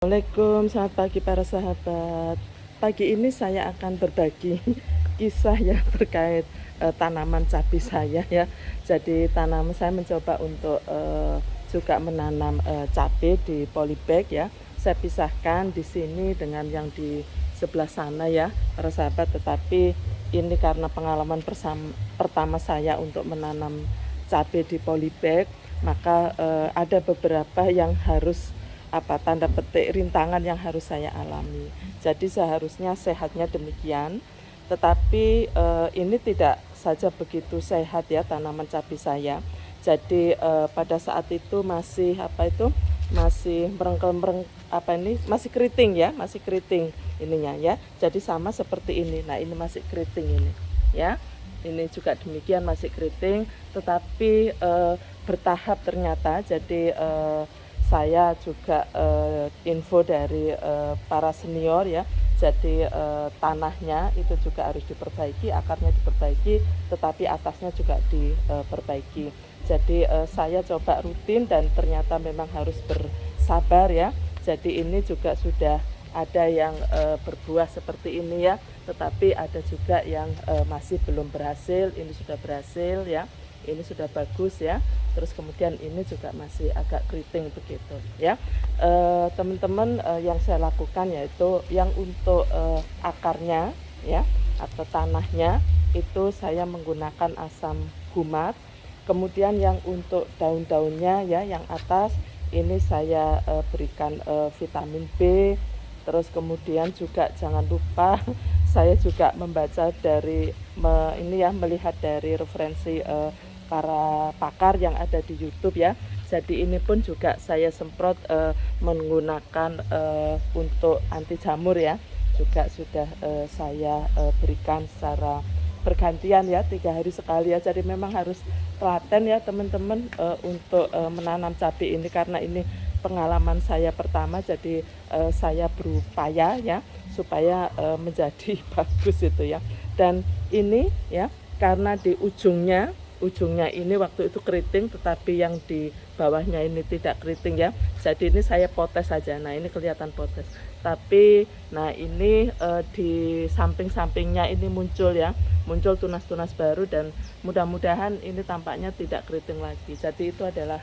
Assalamualaikum, selamat pagi para sahabat. Pagi ini saya akan berbagi kisah ya terkait tanaman cabai saya ya. Jadi tanaman saya mencoba untuk juga menanam cabai di polybag ya. Saya pisahkan di sini dengan yang di sebelah sana ya para sahabat. Tetapi ini karena pengalaman pertama saya untuk menanam cabai di polybag, maka ada beberapa yang harus tanda petik rintangan yang harus saya alami. Jadi seharusnya sehatnya demikian, tetapi ini tidak saja begitu sehat ya tanaman cabai saya. Jadi pada saat itu masih merengkel masih keriting ya, masih keriting ininya ya. Jadi sama seperti ini. Nah, ini masih keriting ini ya. Ini juga demikian masih keriting, tetapi bertahap ternyata. Jadi saya juga info dari para senior ya. Jadi tanahnya itu juga harus diperbaiki, akarnya diperbaiki, tetapi atasnya juga diperbaiki. Jadi saya coba rutin dan ternyata memang harus bersabar ya. Jadi ini juga sudah ada yang berbuah seperti ini ya, tetapi ada juga yang masih belum berhasil. Ini sudah berhasil ya, ini sudah bagus ya. Terus kemudian ini juga masih agak keriting begitu ya. Teman-teman, yang saya lakukan yaitu yang untuk akarnya ya atau tanahnya itu saya menggunakan asam humat. Kemudian yang untuk daun-daunnya ya yang atas ini saya berikan vitamin B. Terus kemudian juga jangan lupa saya juga membaca dari melihat dari referensi para pakar yang ada di YouTube ya. Jadi ini pun juga saya semprot menggunakan untuk anti jamur ya. Juga sudah saya berikan secara bergantian ya, 3 hari sekali ya. Jadi memang harus telaten ya teman-teman untuk menanam cabai ini, karena ini pengalaman saya pertama. Jadi saya berupaya ya supaya menjadi bagus itu ya. Dan ini ya karena di ujungnya ini waktu itu keriting, tetapi yang di bawahnya ini tidak keriting ya. Jadi ini saya potes saja. Nah, ini kelihatan potes. Tapi nah ini di samping-sampingnya ini muncul ya, muncul tunas-tunas baru, dan mudah-mudahan ini tampaknya tidak keriting lagi. Jadi itu adalah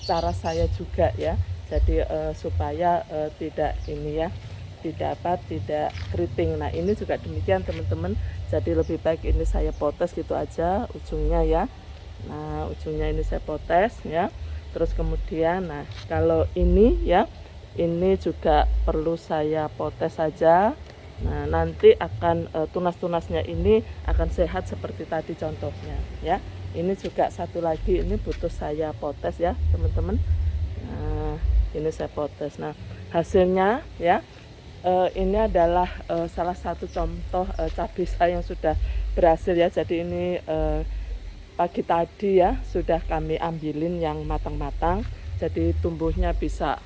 cara saya juga ya. Jadi supaya tidak keriting. Nah, ini juga demikian teman-teman. Jadi lebih baik ini saya potes gitu aja ujungnya ya. Nah, ujungnya ini saya potes ya. Terus kemudian nah kalau ini ya, ini juga perlu saya potes saja. Nah, nanti akan tunas-tunasnya ini akan sehat seperti tadi contohnya ya. Ini juga satu lagi, ini butuh saya potes ya teman-teman. Nah, ini saya potes. Nah, hasilnya ya ini adalah salah satu contoh cabai saya yang sudah berhasil ya. Jadi ini pagi tadi ya sudah kami ambilin yang matang-matang. Jadi tumbuhnya bisa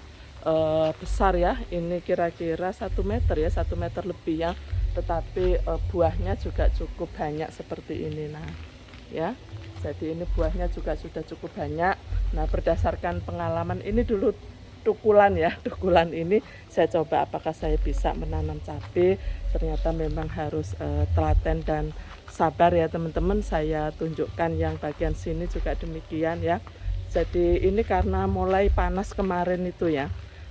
besar ya. Ini kira-kira 1 meter ya, 1 meter lebih ya. Tetapi buahnya juga cukup banyak seperti ini. Nah ya, jadi ini buahnya juga sudah cukup banyak. Nah, berdasarkan pengalaman ini dulu tukulan ini saya coba apakah saya bisa menanam cabai. Ternyata memang harus telaten dan sabar ya teman-teman. Saya tunjukkan yang bagian sini juga demikian ya. Jadi ini karena mulai panas kemarin itu ya.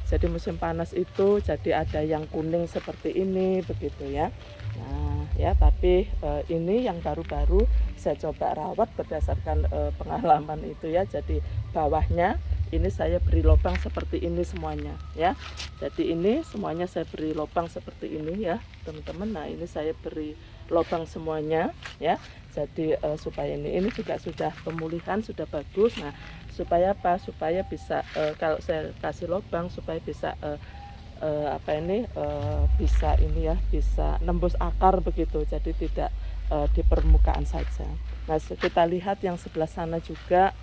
Jadi musim panas itu jadi ada yang kuning seperti ini begitu ya. Nah ya, tapi ini yang baru-baru saya coba rawat berdasarkan pengalaman itu ya. Jadi bawahnya ini saya beri lubang seperti ini semuanya ya. Jadi ini semuanya saya beri lubang seperti ini ya teman-teman. Nah, ini saya beri lubang semuanya ya. Jadi supaya ini juga sudah pemulihan, sudah bagus. Nah, supaya apa? Supaya bisa kalau saya kasih lubang supaya bisa bisa nembus akar begitu. Jadi tidak di permukaan saja. Nah, kita lihat yang sebelah sana juga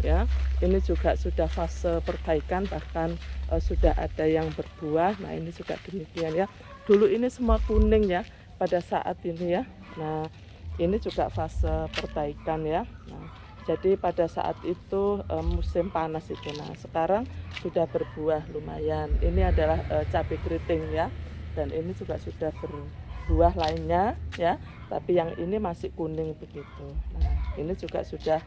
ya, ini juga sudah fase perbaikan, bahkan sudah ada yang berbuah. Nah, ini juga demikian ya. Dulu ini semua kuning ya pada saat ini ya. Nah, ini juga fase perbaikan ya. Nah, Jadi pada saat itu musim panas itu. Nah, sekarang sudah berbuah lumayan. Ini adalah cabai keriting ya. Dan ini juga sudah berbuah lainnya ya. Tapi yang ini masih kuning begitu. Nah, ini juga sudah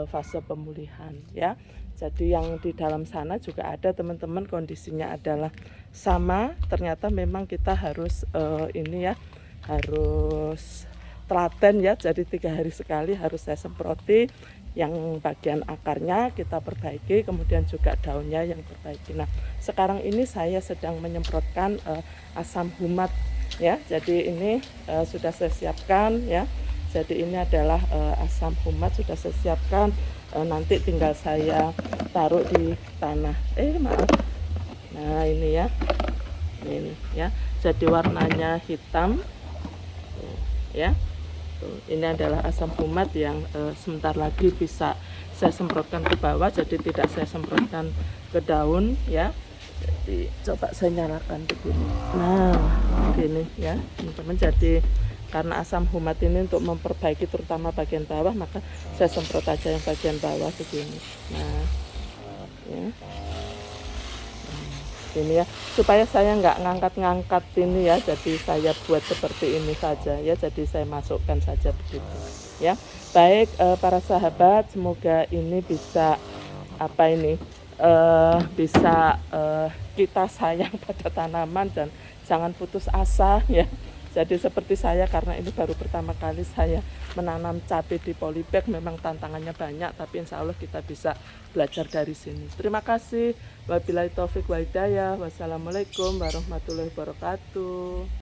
fase pemulihan ya. Jadi yang di dalam sana juga ada teman-teman, kondisinya adalah sama. Ternyata memang kita harus ini ya, harus telaten ya. Jadi 3 hari sekali harus saya semproti. Yang bagian akarnya kita perbaiki, kemudian juga daunnya yang perbaiki. Nah, sekarang ini saya sedang menyemprotkan asam humat ya. Jadi ini sudah saya siapkan ya. Jadi ini adalah asam humat sudah saya siapkan. Nanti tinggal saya taruh di tanah. Maaf. Nah, ini ya. Ini ya. Jadi warnanya hitam. Tuh, ya. Ini adalah asam humat yang sebentar lagi bisa saya semprotkan ke bawah, jadi tidak saya semprotkan ke daun ya. Jadi coba saya nyalakan begini. Nah, begini ya teman-teman. Jadi karena asam humat ini untuk memperbaiki terutama bagian bawah, maka saya semprot aja yang bagian bawah begini. Nah, ya. Ini ya, supaya saya nggak ngangkat-ngangkat ini ya, jadi saya buat seperti ini saja ya, jadi saya masukkan saja begitu ya. Baik para sahabat, semoga ini bisa apa ini bisa kita sayang pada tanaman dan jangan putus asa ya. Jadi seperti saya, karena ini baru pertama kali saya menanam cabai di polybag, memang tantangannya banyak, tapi insya Allah kita bisa belajar dari sini. Terima kasih. Wabillahi taufik wa hidayah. Wassalamualaikum warahmatullahi wabarakatuh.